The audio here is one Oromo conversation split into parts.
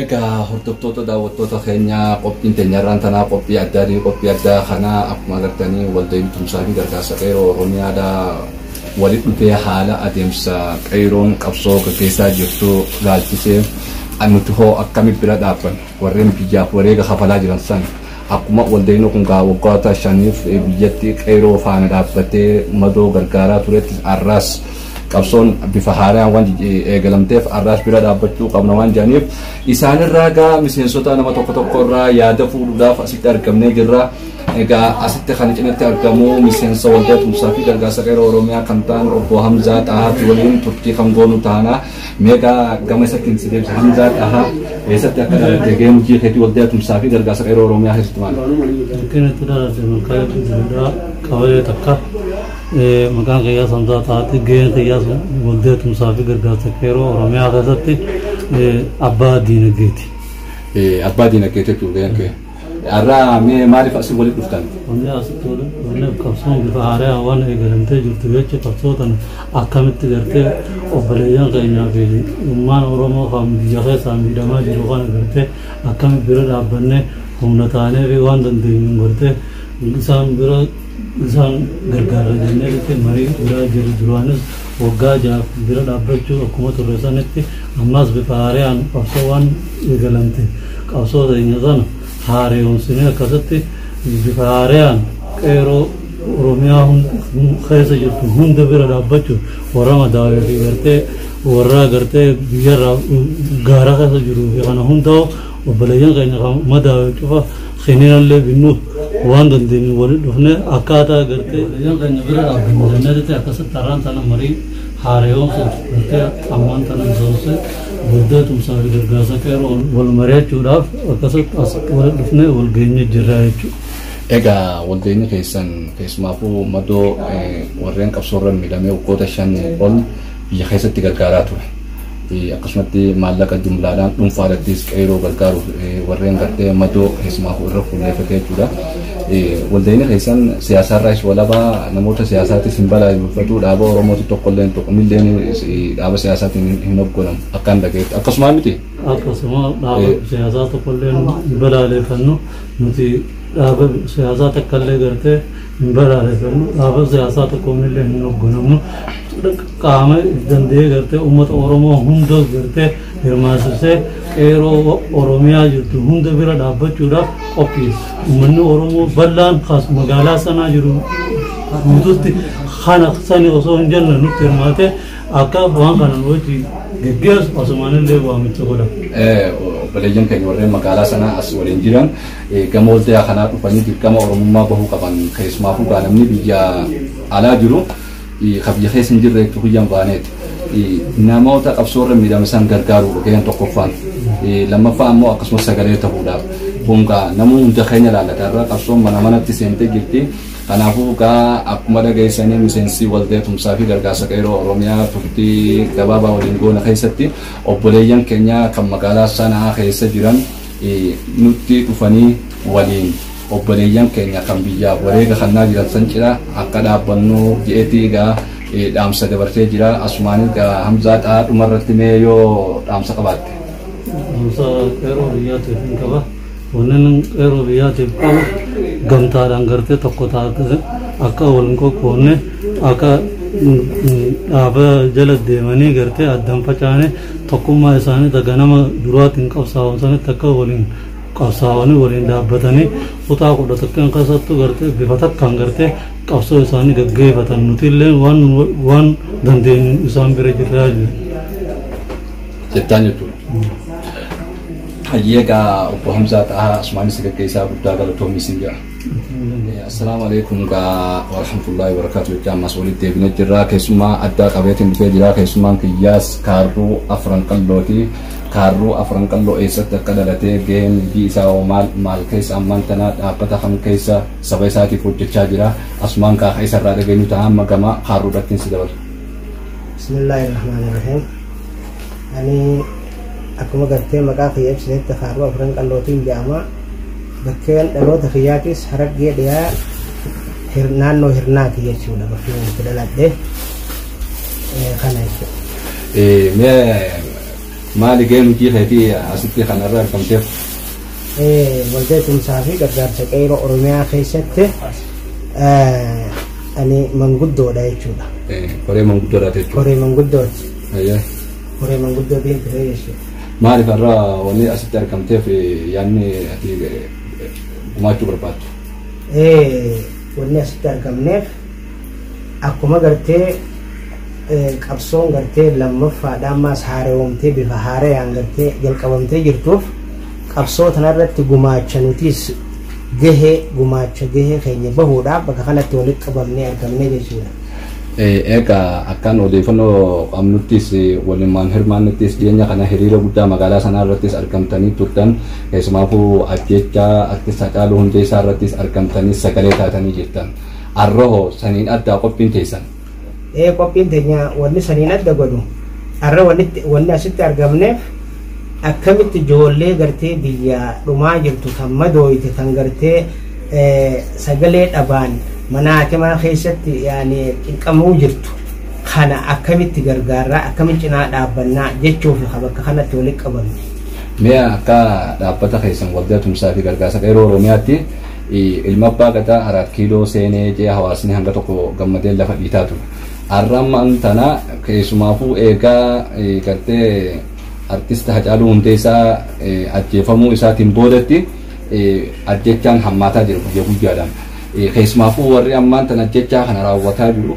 Eka hordoftoota daawwattoota keenya qophiin teenyarraan tanaa qophii addaa kana akkuma agartanii waltajjii tumsaa fi gargaarsa qeeroo Oromiyaadha walitti dhufee haala adeemsa qeeroon qabsoo gaggeessaa jirtu laalchisee nuti hoo akkamitti bira dhaabban warreen biyyaaf wareega kafalaa jiran san akkuma waltajjiin kun waggoota shaniif biyyatti qeeroo faana dhaabbatee madoo gargaaraa turetti arraas qabsoon bifa haaraan waan eegalamteef arraas bira dhaabbachuu qabna waan jedhaniif isaanirraa gaa miseensota nama tokko irraa yaada fuudhuudhaaf asitti argamnee jirra. Egaa asitti kan cinatti argamu miseensa waldaa tumsaa fi gargaarsa qeeroo Oromiyaa kan ta'an obbo Hamzaa Xahaa waliin turtii kan goonu taana meegaa gama isa kinsideef Hamzaa Xahaa eessatti akka dhalatee gahee hojii keetii waldaa tumsaa fi gargaarsa qeeroo Oromiyaa keessatti maal? Kennetti dhalate maqaa Bidirudhaa qabalee takka maqaan qiyyaas Hamzaa Xahaatti gaheen qiyyaas waldaa tumsaa fi gargaarsa qeeroo Oromiyaa keessatti abbaa diinagdeeti. Abbaa diinagdeeti jechuudha gaheen kee. Arraa mee maaliif asii walitti dhuftan? Wanti asitti walitti qabsoon bifa haaraa waan eegalamtee jirtu jecha qabsootan akkamitti gartee obboleeyyan keenyaa fi uummaan Oromoo kan biyya keessaa miidhamaa jiru kana gartee akkamitti bira dhaabbannee humna taanee fi waan dandeenyuun gartee isaan gargaara jennee marii biraa jiru duraanis waggaa jaaf bira dhaabbachuu akkuma turre sanitti ammas bifa haaraan qabsoo waan eegalamte qabsoo teenya sana haariyoon sinee akkasitti bifa haaraan qeeroo Oromiyaa keessa jirtu hunda bira dhaabbachuun warra madaawee fi gartee warra gartee biyyarraa gaara keessa jiruu fi kana hundaa'u obboleeyyan keenya kan madaawee cufa kiniinallee binnuuf waan dandeenyu walitti dhufne akkaataa gartee obboleeyyan keenya bira dhaabbannu jennee akkasitti har'aan tana marii haariyoon gartee ammaan tana misoomsee waldaa tumsaa fi gargaarsa qeeroo wal mari'achuudhaaf akkasitti as walitti dhufnee wal geenye jirra jechuudha. Egaa waldeenyi keessumaafuu madoo warreen qabsoorra miidhamee waggoota 5 ol biyya keessatti gargaaraa ture. Akkasumatti maallaqa jumlaadhaan dhuunfaadhaattis qeeroo gargaaruuf warreen gartee madoo keessumaafuu irra fuulleeffatee jechuudha. Waldeenyi keessan siyaasarraas walabaa namoota siyaasaatis hin balaaleffatu dhaaba Oromootti tokkollee tokkomillee dhaaba siyaasaatiin hin hoggolamu akkaan dhageetti akkasuma miti. Akkasuma dhaaba siyaasaa tokkollee hin balaaleffannu nuti dhaaba siyaasaa takkallee gartee hin balaaleffannu dhaaba siyaasaa tokkomillee hin hoggolamu qaama danda'ee gartee uummata Oromoo hunda gartee hirmaasisee qeeroo Oromiyaa jirtu hunda bira dhaabbachuudhaaf qophiisa. Uummanni Oromoo bal'aan magaalaa sanaa jiru guutuutti kana sani osoo hin jenne nutti hirmaatee akka waan kana nuti geggeessu asumaanillee waamicha godha. Obboleeyyan keenya warreen magaalaa sanaa as waliin jiran gama waldaa kanaa dhufanii dirqama Oromummaa bahuu qaban keessumaafuu namni biyya alaa jiru biyya keessa hin jirre guyyaan baaneeti. Namoota qabsoorra miidhame san gargaaruu gaheen tokkoffaan lammaffaa ammoo akkasumas sagalee ta'uudhaaf bungaa namuu hunda keenya laallata irraa qabsoon manatti seentee jirti. Kanaafuu gaa akkuma dhageessanii miseensi waldaa tumsaa fi gargaarsa qeeroo Oromiyaa turtii gabaabaa waliin goona keessatti obboleeyyan keenya kan magaalaa sanaa keessa jiran nutti dhufanii waliin obboleeyyan keenya kan biyyaaf wareega kannaa jiran san cina akka dhaabbannu je'eetii gaa dhaamsa dabartee jira. Asumaanis gaa Hamzaa Xahaa dhumarratti mee yoo dhaamsa qabaatte? Dhaamsa qeeroo biyyaatiif hin qaba. Wannan qeeroo biyyaatiif qabu gamtaadhaan gartee tokko taate akka waliin qoqqoonne akka dhaaba jala deemanii gartee addaan facaane tokkummaa isaanii ganama duraatiin qabsaa'an sanitti akka waliin qabsaa'anii waliin dhaabbatanii kutaa 11 keessattuu gartee bifa takkaan gartee qabsoo isaanii gaggeeffatan nuti illee waan dandeenyu isaan bira jirraa jettaan jechuudha. Hayyeegaa obbo Hamzaa Xahaa asumaanis gaggeessaa guddaa galatoomi isin jira. Assalaamu alaikum warahmatullahi wabarakatuh jecha ammas walitti deebinee jirra. Keessumaa addaa qabeetiin dhufee jira. Keessumaan kiyyaas kaarruu afran qallooti. Kaarruu afran qalloo eessatti akka dhalatee gaheen hojii isaa maal keessa ammaan tana dhaabbata kam keessa saba isaatiif hojjechaa jira. Asumaan kaakaa isarraa dhageenyu ta'a amma gama kaarruu irratti si dabarsa. Bismillahirrahmanirrahim. Ani akkuma gartee maqaa kiyya ibsinetti kaarruu afran qallootiin jedhama. Bakkeen dhaloota kiyyaatis Haraggee dhiyaa naannoo Hirnaati jechuudha bakkeen itti dhaladhe kana jechuudha. maali geenu jiifeetii asitti kanarra argamteef waldaa tumsaa fi gargaarsa qeeroo oromiyaa keessatti ani manguddoodha jechuudha. koree manguddoodhaati jechuudha. Koree manguddooti. Ayyee. Koree manguddootiin ture jechuudha. Maaliif irraa wanni asitti argamteef yaadni ati gumaachuu barbaaddu? Wanni asitti argamneef akkuma gartee qabsoon gartee lammaffaadhaan maas haaromtee bifa haarayaan gartee jalqabamtee jirtuuf qabsoo tanarratti gumaacha nutis gumaacha gahee keenya bahuudhaaf bakka kanatti walitti qabamnee argamne jechuudha. Egaa akkaan odeeffannoo qabnuttis walumaan hirmaannuttis dhiyeenya kana hiriira guddaa magaalaa sanaa irrattis argamtanii turtan keessumaafuu ajjechaa artist Hacaaluu Hundeessaa irrattis argamtanii sagalee taatanii jirtan. Arrahoo saniin addaa qophiin teessan? Qophiin teenya wanni saniin adda godhu arra wanni asitti argamneef akkamitti ijoollee gartee biyya dhumaa jirtu kan madooyte kan gartee sagalee dhabaan mana hakimaa keessatti yaani qinqamuu jirtu kana akkamitti gargaarraa akkamitti cinaa dhaabbannaa jechuuf bakka kanatti walitti qabamne. Mee akka dhaabbata keessan waldaa tumsaa fi gargaarsa qeeroo Oromiyaatti ilma abbaa gadaa 4 kiiloo seenee jee hawaasni hanga tokko gammadee lafa dhiitaa ture. Arramaan tana keessumaafuu eegaa gartee artist Hacaaluu Hundeessaa ajjeefamuu isaatiin boodatti ajjechaan hammaataa jiru guyyaa guyyaadhaan. Keessumaafuu warri ammaan tan ajjechaa kana raawwataa jiru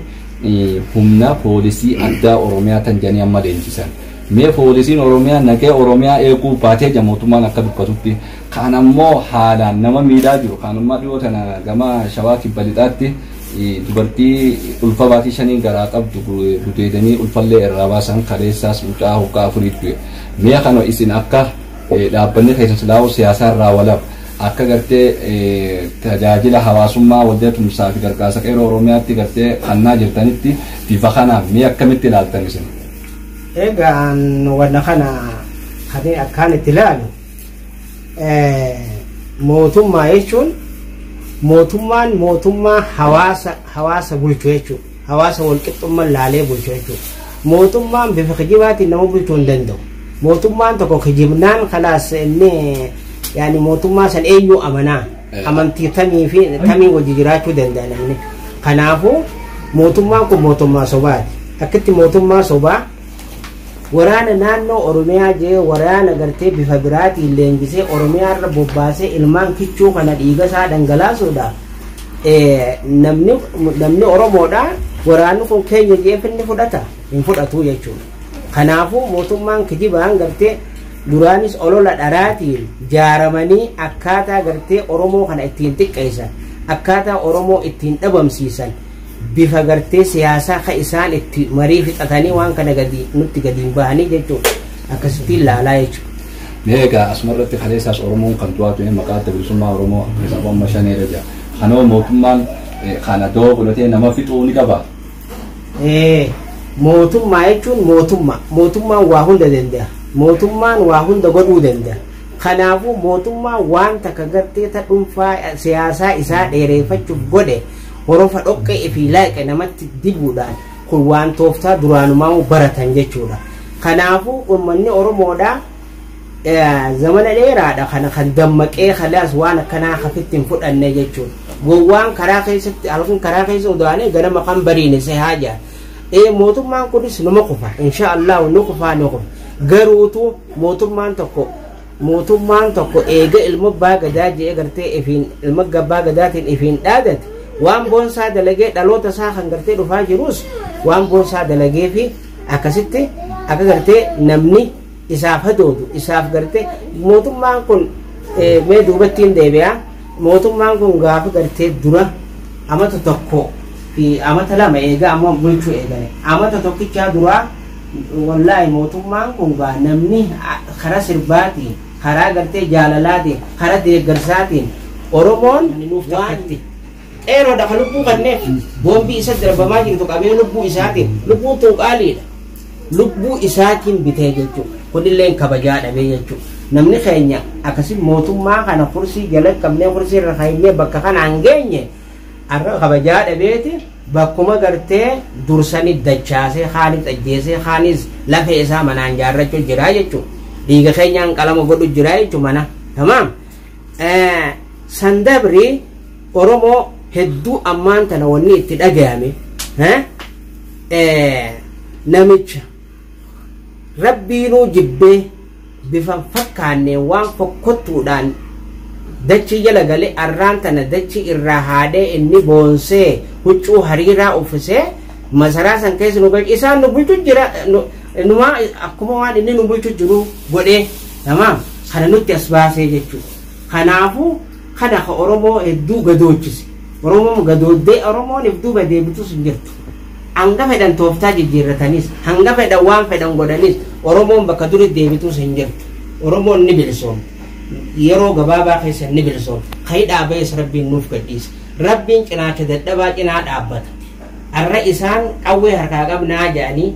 humna poolisii addaa Oromiyaa tan jedhanii amma leenjisan. Mee poolisiin Oromiyaa nagee Oromiyaa eeguu baatee mootummaan akka dubbatutti kan ammoo haalaan nama miidhaa jiru kan ammaa dhiyoo tana gama Shawaa Kibba Lixaatti dubartii ulfa baatii 5 garaa qabdu gudeedanii ulfallee irraa baasan kaleessaas mucaa hoggaa 4 mee kana isin akka dhaabbanni keessan silaa'uu siyaasaa irraa walaaf akka gartee tajaajila hawaasummaa waldaa tumsaa fi gargaarsa qeeroo Oromiyaatti gartee kannaa jirtanitti bifa kanaan mee akkamitti ilaaltan isin? Egaan wanna kana kan akkaan itti ilaalu mootummaa jechuun mootummaa hawaasa bulchuu jechuudha. Hawaasa walqixxummaan laalee bulchuu jechuudha. Mootummaan bifa kijibaatiin nama bulchuu hin danda'u. Mootummaan tokko kijibnaan kalaas inni yaani mootummaa san eenyu amanaa amantii tamii fi tamii wajji jiraachuu danda'a namni. Kanaafuu mootummaan kun mootummaa sobaati. Akkitti mootummaa sobaa waraana naannoo Oromiyaa jee waraana gartee bifa biraatiin leenjisee Oromiyaa irra bobbaasee ilmaan kichuu kana dhiiga isaa dhangalaasuudha. Namni Oromoodha waraanni kun keenya jee finni fudhata hin fudhatu jechuudha. Kanaafuu mootummaan kijibaan gartee duraanis olola dharaatiin jaaramanii akkaataa gartee Oromoo kana ittiin xiqqeessan akkaataa Oromoo ittiin dhabamsiisan bifa gartee siyaasaa ka isaan itti marii fixatanii waan kana nutti gadiin bahanii jechuudha. Akkasitti ilaalaa jechuudha. Meeqa asumarratti kaleessaas Oromoon kan to'atu maqaa adda bilisummaa Oromoo keessaa amma shaneera jira. Kanoo mootummaan kana doo godhatee nama fixuu ni qaba. Mootummaa jechuun mootummaan waa hunda danda'a. Mootummaan waa hunda godhuu danda'a. Kanaafuu mootummaan waan takka gartee ta dhuunfaa siyaasaa isaa dheereeffachuuf godhe horofa dhoqqee fi laaqe namatti dibuudhaan kun waan tooftaa duraanumaa baratan jechuudha. Kanaafuu uummanni Oromoodha zamana dheeraadha kana kan dammaqee khalaas waan akkanaa hafitti hin fudhanne jechuudha. Gowwaan karaa keessatti halkan karaa keessa udaanee ganama kan bariine se haja. Mootummaan kunis numa qofa inshaallah nu qofa garuutu mootummaan tokko eega ilma abbaa gadaa jee gartee ifiin ilma abbaa gadaatiin ifiin dhaadate waan boonsaa dalagee dhaloota isaa kan gartee dhufaa jirus waan boonsaa dalagee fi akkasitti akka gartee namni isaaf hadoodu isaaf gartee mootummaan kun mee duubattiin deebi'aa mootummaan kun gaafa gartee dura amata tokko fi amata lama eega ammoo bulchuu eegale amata tokkichaa duraa wallahi mootummaan kun gaa namni karaa sirbaatiin karaa gartee jaalalaatiin karaa deeggarsaatiin Oromoon nuuf takkatti dheeroodha kan lubbuu kanneef boombii isa darbamaa jirtu qabee lubbuu isaatiin lubbuu tuuqaaliidha lubbuu isaatiin bitee jechuudha kunillee kabajaa dhabee jechuudha namni keenya akkasii mootummaa kana kursii jala qabnee kursii irra kaayinee bakka kana hin geenye arra kabajaa dhabeeti bakkuma gartee dursanii dachaasee khaanis ajjeesee khaanis lafee isaa manaan jaarrachuu jira jechuudha. Dhiiga keenyaan qalama godhu jira jechuudha mana. Tamaam. Sandabri Oromoo hedduu ammaan tana wanni itti dhagayame namicha rabbiinuu jibbee bifa fakkaannee waan fokkottuudhaan dachi jala galee arraan tana dachi irraa haadhee inni boonsee huccuu hariiraa uffisee masaraa san keessa nu gachi isaan nu bulchu jira numaa akkuma waan inni nu bulchu jiru godhee tamaam kana nutti as baasee jechuudha. Kanaafuu kana ka Oromoo hedduu gadoochise. Oromoo gadooddee Oromoon duuba deebitus hin jirtu. Hanga fedhan tooftaa jijjiirratanis hanga fedhan waan fedhan godhanis Oromoon bakka duri deebitus hin jirtu. Oromoon ni bilisoom. Yeroo gabaabaa keessa ni bilisoom. Kayii dhaabees Rabbiin nuuf gadhiisa. Rabbiin cinaacha dadhabaa cinaa dhaabbata. Arra isaan qawwee harkaa qabnaa jedhanii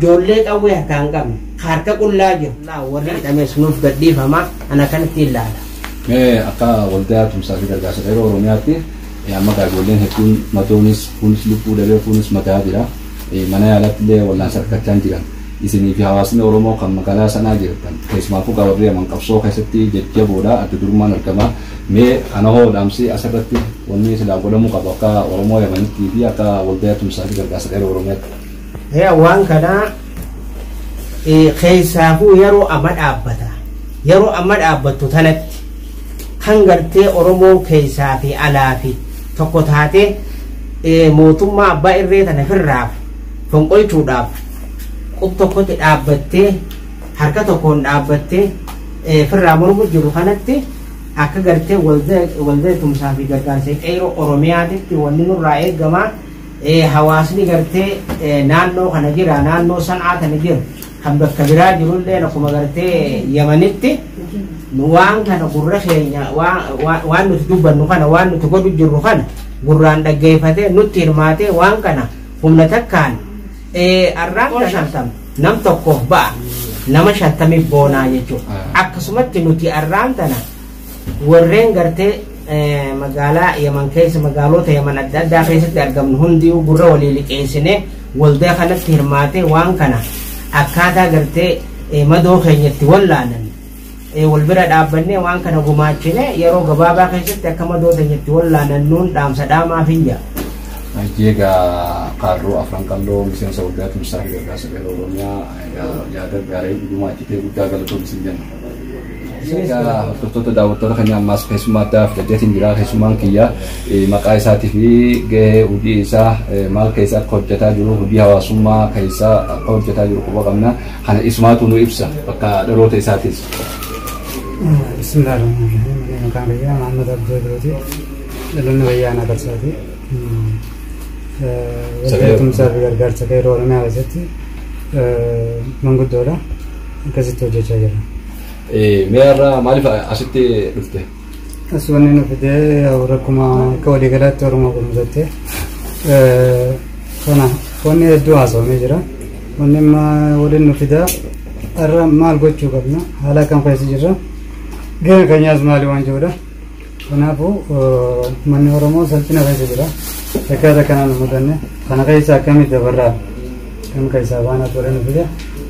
ijoollee qawwee harkaa hin qabne harka qullaa jiru. Warri hidhamees nuuf gadhiifama ana kanatti ilaala. Akka waldaa tumsaa fi gargaarsa dheeroo Oromiyaatti amma ijoolleen hedduun matoonis kunis lubbuu dhabee kunis mataa jira. Mana yaalatti illee wallaan sarkachaa jiran. Isinii fi hawaasni Oromoo kan magaalaa sanaa jirtan keessumaafuu warri aman qabsoo keessatti jajjaboodha adda durummaan argama. Mee kana hoo dhaamsi asirratti wanni silaa godhamuu qabu akka Oromoo Yamanitti fi akka waldaa tumsaa fi gargaarsa dheeroo Oromiyaatti. Waan kana keessaafuu yeroo amma dhaabbata. Yeroo amma dhaabbattu tanatti kan gartee Oromoo keessaa fi alaa fi tokko taatee mootummaa abbaa irree tana firraaf fonqolchuudhaaf qub tokkotti dhaabbattee harka tokkoon dhaabbattee firraa mormu jiru kanatti akka gartee waldaa tumsaa fi gargaarsa qeeroo Oromiyaatitti wanni nurraa eegamaa hawaasni gartee naannoo kana jira naannoo san'aa kana jira kan bakka biraa jirullee akkuma gartee Yamanitti waan kana gurra keenya waan nuti dubbannu kana waan nuti godhu jirru kana gurraan dhaggeeffatee nutti hirmaatee waan kana humna takkaan arraan shantam nam tokkoof ba'a nama 50 boonaa jechuudha. Akkasumatti nuti arraan tana warreen gartee magaalaa Yaman keessa magaalota Yaman adda addaa keessatti argamnu hundi gurra walii liqeessine waldaa kanatti hirmaatee waan kana akkaataa gartee madoo keenyatti wallaanan wal bira dhaabbannee waan kana gumaachine yeroo gabaabaa keessatti akka madoo keenyatti wallaanannuun dhaamsa dhaamaa finja. Jega kaaroo afran qalloo miseensa waldaa tumsaa fi gargaarsa dheeroo Oromiyaa yaada gaarii gumaachitee guddaa galatoon isin jenna. Hordoftoota daawwattoota keenya ammaas keessummaa addaa fidateetiin jira. Keessummaan kiyya maqaa isaatii fi gahee hojii isaa maal keessa akka hojjetaa jiru hojii hawaasummaa keessa akka hojjetaa jiru quba qabna. Kana isumaatu nu ibsa bakka dhaloota isaatis. Bismillahirrahmanirrahim. Maqaan kiyya Mahammad Abdul dhaloonni wayyaanaa Qarsaati. Waldaa tumsaa fi gargaarsa dheeroo Oromiyaa keessatti manguddoodha. Akkasitti hojjechaa jira. Meerra maaliif asitti dhufte? As wanni nu fidee rakkuma akka waliigalaatti Oromoo kunuunsatte kana wanni hedduu haasawamee jira. Wanni amma waliin nu fidaa irra maal gochuu qabna haala kam keessa jirra gaheen keenyaas maali waan jirudha. Kanaafuu manni Oromoo salphina keessa jira. Akkaataa kanaan mudanne kana keessa akkamitti dabarraa kan keessaa baanaatu waliin nu fide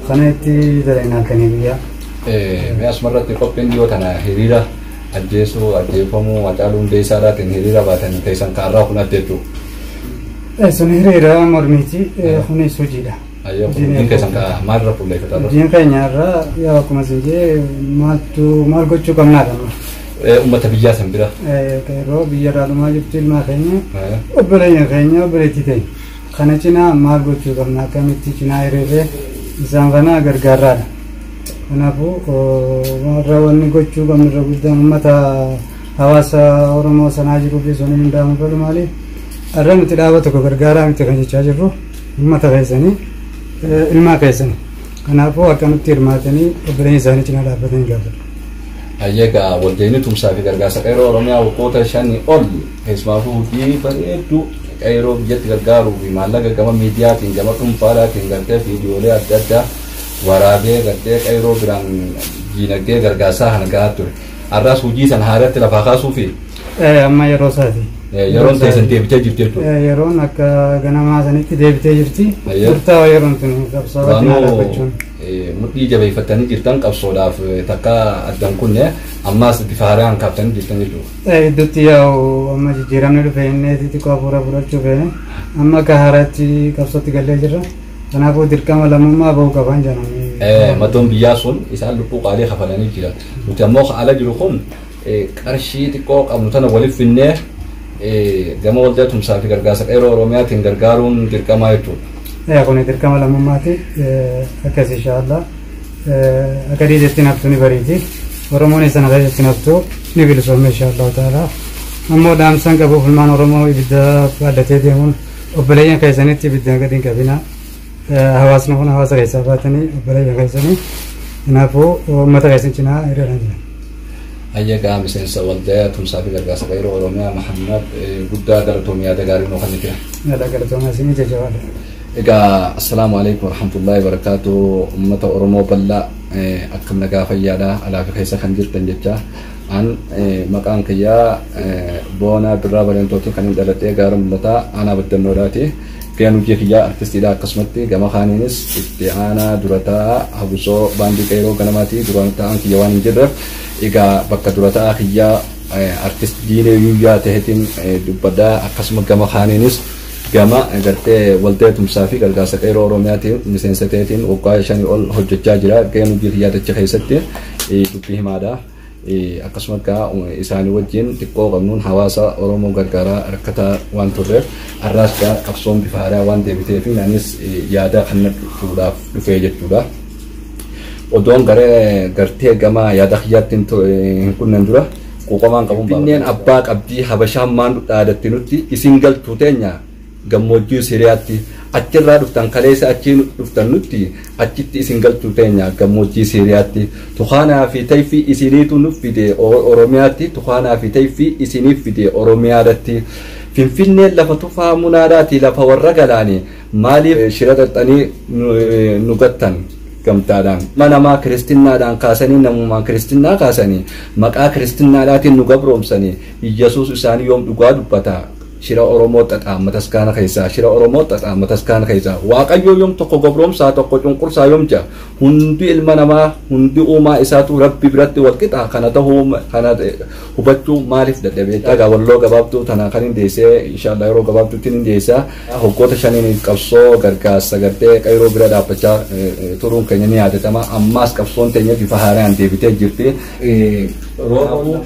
kana itti dalagna akkanii biyyaa. Mi'as marratti qophiin dhiyoo tana hiriira ajjeesuu ajjeefamuu Hacaaluu Hundeessaadhaatiin hiriira baatanii keessan kaarraa kun addeetu. Sun hiriira mormiiti kunis hojiidha. Hojiin keessan maalirra fuulleeffataa? Hojiin keenyarra yaa akkuma isin jee maal gochuu qabnaa qabna. Uummata biyyaa san bira. Yeroo biyyarraa dhumaa jirtu ilmaa keenya obboleeyyan keenya obboleettii ta'e kana cinaa maal gochuu qabna akkamitti cinaa hiriiree isaan kana gargaarraadha. Kanaafuu warra wanni gochuu qabnu irra guddaan uummata hawaasa Oromoo sanaa jiruu fi sun hin daamu godhu maaliif irra nuti dhaaba tokko gargaaraa miti kan jechaa jirru uummata keessanii ilmaa keessanii. Kanaafuu akkamitti hirmaatanii obboleeyyan isaanii cinaa dhaabbatanii gaafatu. Ayyaga waldeen tumsaa fi gargaarsa qeeroo Oromiyaa waggoota 5 ol keessumaafuu hojii bareedduu qeeroo biyyatti gargaaruu fi maallaqa gama miidiyaatiin gama dhuunfaadhaatiin gartee viidiyoolee adda addaa waraabee gartee qeeroo biraan diinagdee gargaarsaa kana gahaa ture. Arraas hojii sana haaratti lafaa kaasuu fi amma yeroo isaati Yeroon teessan deebitee jirti jechuudha. Yeroon akka ganamaa sanitti deebitee jirti. Ayya. Murtaa'aa yeroon tuni qabsaa'aa dhaabbachuun. Mudhii jabeeffatanii jirtan qabsoodhaaf takka addan kunne ammaas bifa haaraan kaaftanii jirtan jechuudha. Idduutti yaa'u amma jijjiiramni dhufe inni xixiqqoo hafuura fudhachuu feene amma akka haaraatti qabsootti gallee jirra. Kanaafuu dirqama lammummaa bahuu qaban jedhanii. Maddoon biyyaa sun isaan lubbuu qaalii kafalanii jiran. Nuti ammoo ala jiru kun qarshii xiqqoo qabnu tana waliif finnee gama waldaa tumsaa fi gargaarsa qeerroo Oromiyaatiin gargaaruun dirqamaa jechuudha. Kun dirqama lammummaati akkas inshaallah akka diidetti naftu ni bariiti Oromoon isa naftu naftu ni bilisoome inshaallah ta'ala ammoo dhaamsan qabuuf ilmaan Oromoo ibidda baadhatee deemuun obboleeyyan keessanitti ibidda gadi hin qabina hawaasni kun hawaasa keessaa baatanii obboleeyyan keessanii kanaafuu uummata keessan cinaa hiriiraan jiran. Ayyagaa miseensa waldaa tumsaa fi gargaarsa qeerroo Oromiyaa Mahammad guddaa galatoomi yaada gaarii nuu kan nuti. Yaada galatoomaa isinii jajjabaadha. Egaa assalaamu alaikum warahmatullahi wabarakatuh ummata Oromoo bal'aa akkam nagaa fayyaadha alaafi keessa kan jirtan jecha an maqaan kiyyaa boonaa birraa bareentooti kan hin dhaladhee gaara mul'ataa aanaa baddannoodhaati. Gayaan hojii kiyyaa artistiidha akkasumatti gama kaaniinis itti aanaa durataa habusoo baandii qeerroo ganamaati duraan ta'an kiyya waan hin jirreef egaa bakka durataa kiyyaa artist diinee yuyyaa taheetiin dubbadhaa akkasuma gama kaaniinis gama gartee waldaa tumsaa fi gargaarsa qeerroo Oromiyaatiin miseensa ta'eetiin waggaa 5 ol hojjechaa jira. Gayaan hojii kiyyaa dacha keessatti dubbii himaadha. Akkasuma gaa isaanii wajjin xiqqoo qabnuun hawaasa Oromoo gargaaraa rakkataa waan turreef har'aas gaa qabsoon bifa haaraa waan deebitee fi anis yaada kan fudhachuudhaaf dhufee jechuudha. Odoon gartee gama yaada kiyyaatti hin kunnen dura quuqamaan qabuun binneen abbaa qabdii habashaan maan dhaadatti nutti isin galtuu teenya gammoojjii Siriyaatti achirraa dhuftan kaleessa achiin dhuftan nutti achitti isin galtuu teenya gammoojjii Siriyaatti tuqaanaa fi tayfii isiniitu nuuf fide Oromiyaatti tuqaanaa fi tayfii isiniif fide Oromiyaadatti Finfinneen lafa tufaa munaadhaati lafa warra galaanii maaliif shira xaxxanii nu gattan gamtaadhaan manamaa kiristiinaadhaan kaasanii namummaan kiristiinaa kaasanii maqaa kiristiinaadhaatiin nu gabroomsanii Iyyasuus isaanii yoom dhugaa dubbata shira Oromoo xaxaa mataskaana keessaa shira Oromoo xaxaa mataskaana keessaa waaqayyo yoom tokko gabroomsaa tokko cunqursaa yoom jaa hundi ilma namaa hundi uumaa isaatu rabbi biratti wal qixa kana ta'uu kana hubachuu maaliif dadhabee dhagaa walloo gabaabduu tana kan hin deessee inshallah yeroo gabaabduutti hin deessaa hoggoota 5 qabsoo gargaarsa gartee qeerroo bira dhaabbachaa turuun keenya ni yaadatama ammaas qabsoon teenya bifa haaraan deebitee jirti roobuu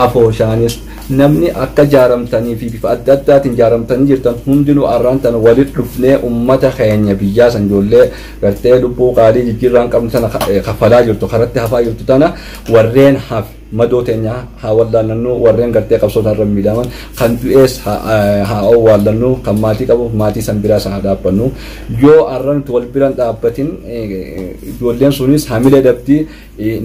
afooshaanis namni akka jaaramtanii fi bifa adda addaatiin jaaramtanii jirtan hundinuu arraan tan walitti dhufnee ummata keenya biyyaa san ijoollee gartee lubbuu qaalii jijjiirraan qabnu tana kafalaa jirtu karatti hafaa jirtu tana warreen haf madoo teenya haa wallaallannu warreen gartee qabsoota irra miidhaman kan du'ees haa owwaallannu kan maatii qabu maatii san biraas haa dhaabbannu yoo arraan wal biran dhaabbatin ijoolleen sunis hamilee dabdii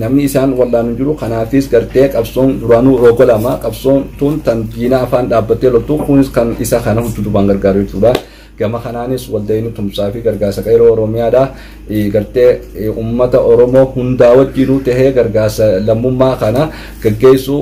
namni isaan wallaalan jiru kanaafis gartee qabsoon duraanuu roogolama qabsoon tun tan diina afaan dhaabbattee loltu kunis kan isa kana hudduudhaan gargaaru jechuudha. Gama kanaanis waldaan tumsaa fi gargaarsa qeerroo Oromiyaadha gartee ummata Oromoo hundaa wajjinuu tahee gargaarsa lammummaa kana gaggeessuu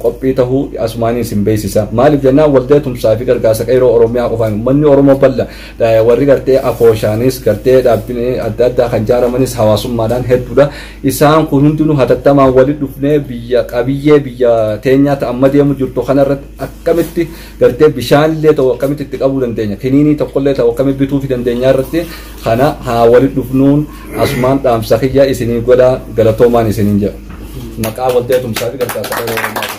qophii tahuu asumaaniin sin beeksisa. Maaliif jennaan waldaan tumsaa fi gargaarsa qeerroo Oromiyaa qofaan uummanni Oromoo bal'aa warri gartee afooshaanis gartee dhaabbilee adda addaa kan jaaramanis hawaasummaadhaan hedduudha. Isaan kun hundinuu hatattamaan walitti dhufnee biyya qabiyyee biyya teenyaa ta'amma deemu jirtu kanarratti akkamitti gartee bishaanillee ta'u akkamitti itti qabuu dandeenya. Kiniinii tokko illee ta'u akkamitti bituu fi dandeenya irratti kana haa walitti dhufnuun asumaan dhaamsa kiyya isinii godha galatoomaan isiniin jedha. Maqaa waldaa tumsaa fi gargaarsa qeerroo Oromiyaa.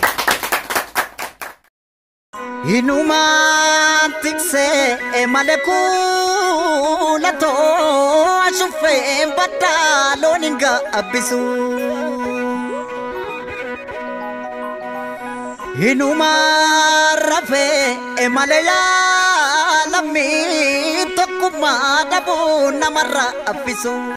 Inumaan tiksee malee kuulatoo ashuufee baddaa loon hin gaabbisu. Inumaan rafee malee yaalamii tokkummaa dhabuu namarraa affisu.